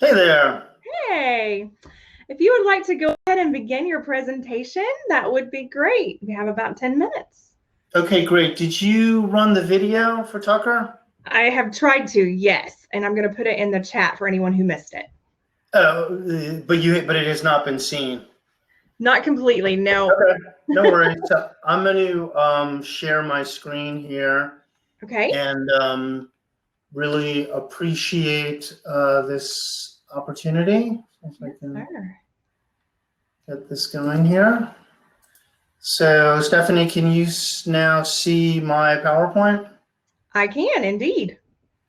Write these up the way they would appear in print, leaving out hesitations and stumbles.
Hey there. Hey, if you would like to go ahead and begin your presentation, that would be great. We have about 10 minutes. Okay, great. Did you run the video for Tucker? I have tried to, yes, and I'm going to put it in the chat for anyone who missed it. But it has not been seen. Not completely, no. Okay, no worries. So I'm going to share my screen here Okay. and really appreciate this opportunity. If I Yes, can sir. get this going here. So, Stephanie, can you now see my PowerPoint? I can indeed.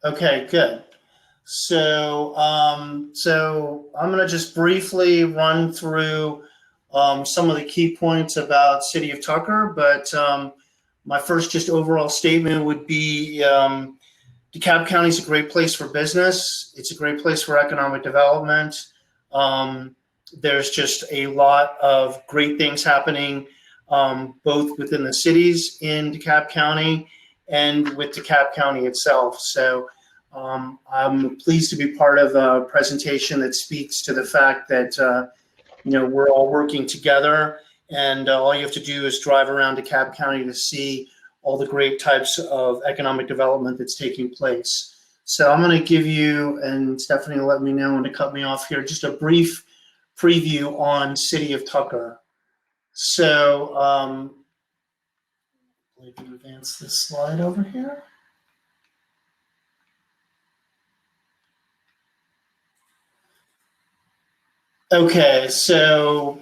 Okay, good. So I'm going to just briefly run through some of the key points about City of Tucker, but my first just overall statement would be DeKalb County is a great place for business. It's a great place for economic development. There's just a lot of great things happening, both within the cities in DeKalb County and with DeKalb County itself. So I'm pleased to be part of a presentation that speaks to the fact that we're all working together, and all you have to do is drive around DeKalb County to see all the great types of economic development that's taking place. So I'm going to give you, and Stephanie will let me know when to cut me off here, just a brief preview on City of Tucker. So let me advance this slide over here. Okay, so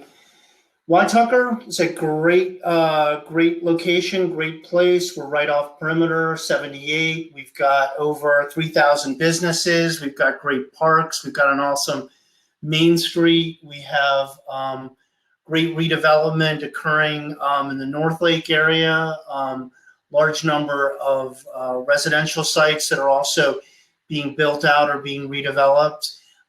why Tucker? It's a great location, great place. We're right off perimeter 78. We've got over 3,000 businesses. We've got great parks. We've got an awesome Main Street. We have great redevelopment occurring in the North Lake area. Large number of residential sites that are also being built out or being redeveloped.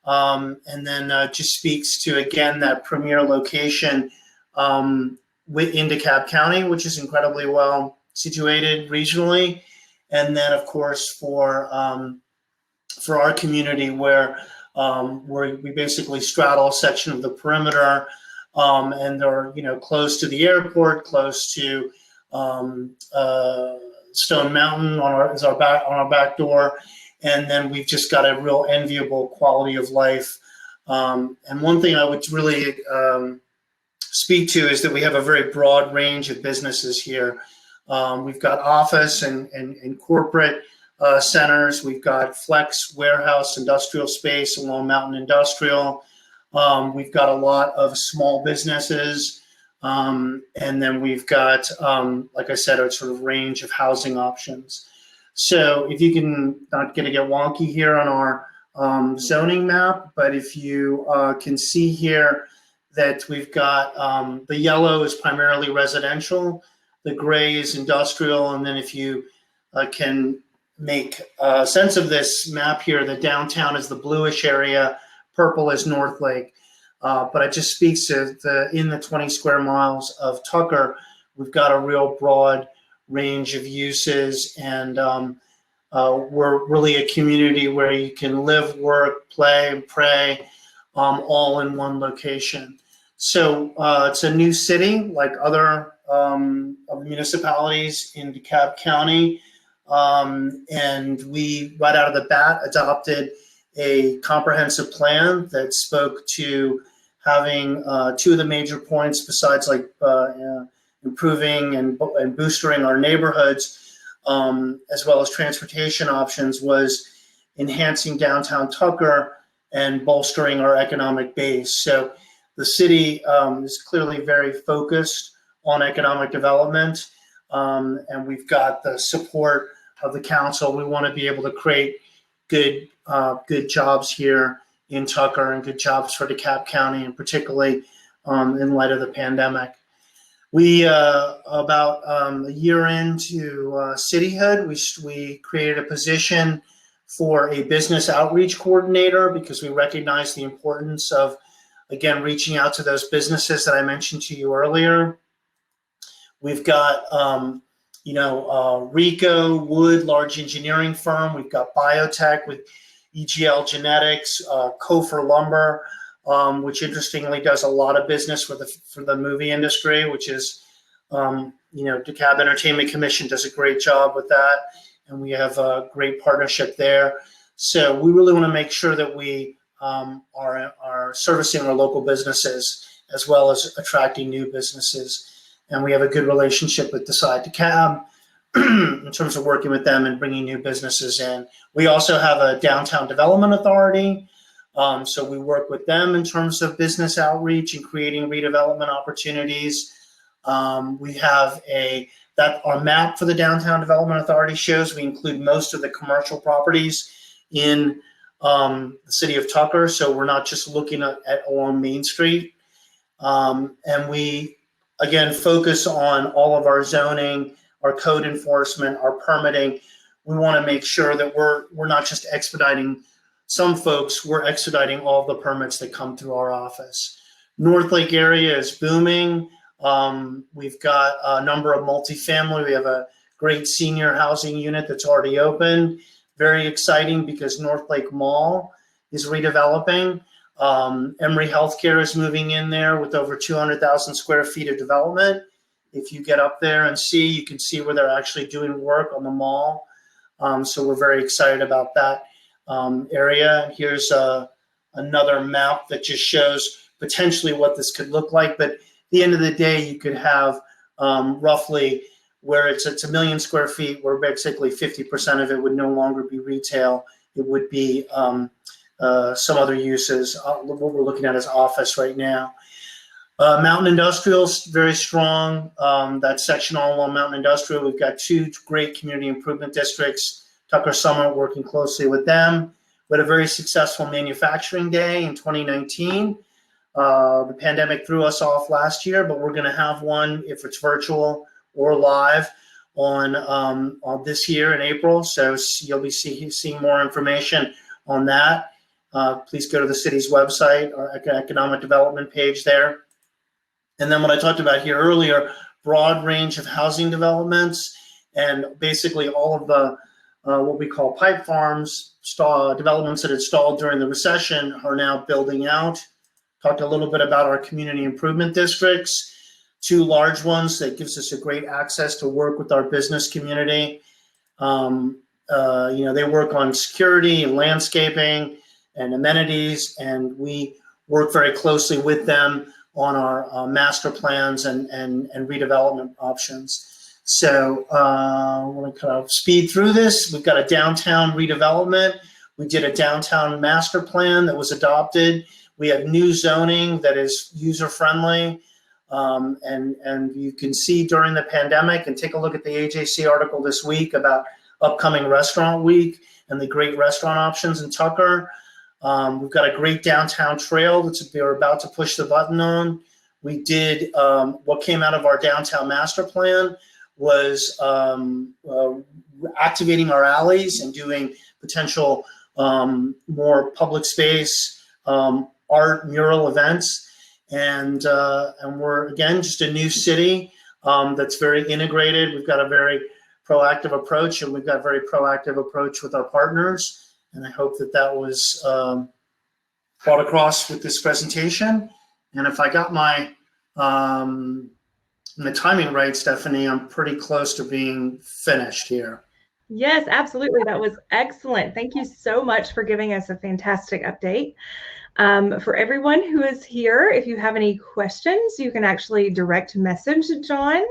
And then just speaks to, again, that premier location in DeKalb County, which is incredibly well situated regionally. And then, of course, for our community where we basically straddle a section of the perimeter, and they're close to the airport, close to Stone Mountain on our back door. And then we've just got a real enviable quality of life. And one thing I would really speak to is that we have a very broad range of businesses here. We've got office and corporate centers. We've got flex warehouse industrial space along Mountain Industrial. We've got a lot of small businesses. And then we've got, like I said, a sort of range of housing options. So if you can, not going to get wonky here on our zoning map, but if you can see here that we've got the yellow is primarily residential, the gray is industrial, and then if you can make sense of this map here, the downtown is the bluish area, purple is North Lake. But it just speaks to in the 20 square miles of Tucker, we've got a real broad range of uses, and we're really a community where you can live, work, play, and pray all in one location. So it's a new city like other of the municipalities in DeKalb County, and we right out of the bat adopted a comprehensive plan that spoke to having two of the major points besides improving and boosting our neighborhoods, as well as transportation options, was enhancing downtown Tucker and bolstering our economic base. So the city is clearly very focused on economic development, and we've got the support of the council. We want to be able to create good jobs here in Tucker and good jobs for DeKalb County, and particularly in light of the pandemic. We, about a year into cityhood, we created a position for a business outreach coordinator because we recognize the importance of, again, reaching out to those businesses that I mentioned to you earlier. We've got, Rico Wood, large engineering firm. We've got biotech with, EGL Genetics, Kofer Lumber, which interestingly does a lot of business for the movie industry, which is, DeKalb Entertainment Commission does a great job with that, and we have a great partnership there. So we really want to make sure that we are servicing our local businesses as well as attracting new businesses. And we have a good relationship with DeKalb in terms of working with them and bringing new businesses in. We also have a downtown development authority. So we work with them in terms of business outreach and creating redevelopment opportunities. We have our map for the downtown development authority shows we include most of the commercial properties in the city of Tucker. So we're not just looking at along Main Street. And we, again, focus on all of our zoning, our code enforcement, our permitting. We want to make sure that we're not just expediting some folks, we're expediting all the permits that come through our office. North Lake area is booming. We've got a number of multifamily. We have a great senior housing unit that's already open. Very exciting because North Lake Mall is redeveloping. Emory Healthcare is moving in there with over 200,000 square feet of development. If you get up there and see, you can see where they're actually doing work on the mall. So we're very excited about that area. Here's another map that just shows potentially what this could look like. But at the end of the day, you could have roughly where it's 1 million square feet, where basically 50% of it would no longer be retail. It would be some other uses. What we're looking at is office right now. Mountain Industrial is very strong. That section all along Mountain Industrial, we've got 2 great community improvement districts. Tucker Summit, working closely with them. We had a very successful manufacturing day in 2019. The pandemic threw us off last year, but we're going to have one, if it's virtual or live, on this year in April. So you'll be seeing more information on that. Please go to the city's website, our economic development page there. And then what I talked about here earlier, broad range of housing developments, and basically all of the what we call pipe farms, developments that installed during the recession are now building out. Talked a little bit about our community improvement districts, 2 large ones that gives us a great access to work with our business community. They work on security and landscaping and amenities, and we work very closely with them on our master plans and redevelopment options. So I want to kind of speed through this. We've got a downtown redevelopment. We did a downtown master plan that was adopted. We have new zoning that is user-friendly. And you can see during the pandemic, and take a look at the AJC article this week about upcoming restaurant week and the great restaurant options in Tucker. We've got a great downtown trail that we're about to push the button on. We did what came out of our downtown master plan was activating our alleys and doing potential more public space, art mural events. And we're, again, just a new city that's very integrated. We've got a very proactive approach, and we've got a very proactive approach with our partners. And I hope that was brought across with this presentation. And if I got my timing right, Stephanie, I'm pretty close to being finished here. Yes, absolutely. That was excellent. Thank you so much for giving us a fantastic update. For everyone who is here, if you have any questions, you can actually direct message John.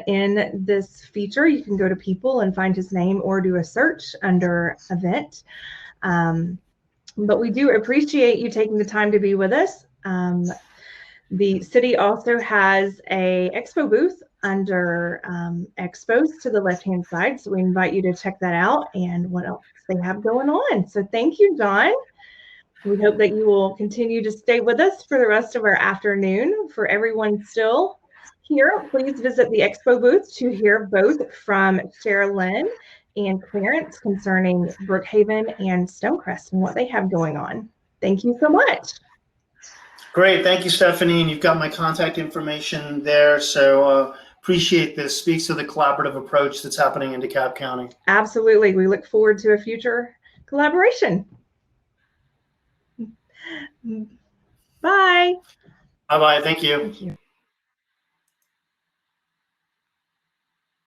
In this feature, you can go to people and find his name or do a search under event. But we do appreciate you taking the time to be with us. The city also has a expo booth under expos to the left-hand side. So we invite you to check that out and what else they have going on. So thank you, John. We hope that you will continue to stay with us for the rest of our afternoon. For everyone still here, please visit the expo booth to hear both from Sherilyn and Clarence concerning Brookhaven and Stonecrest and what they have going on. Thank you so much. Great. Thank you, Stephanie. And you've got my contact information there. So appreciate this. Speaks to the collaborative approach that's happening in DeKalb County. Absolutely. We look forward to a future collaboration. Bye. Bye-bye. Thank you. Thank you.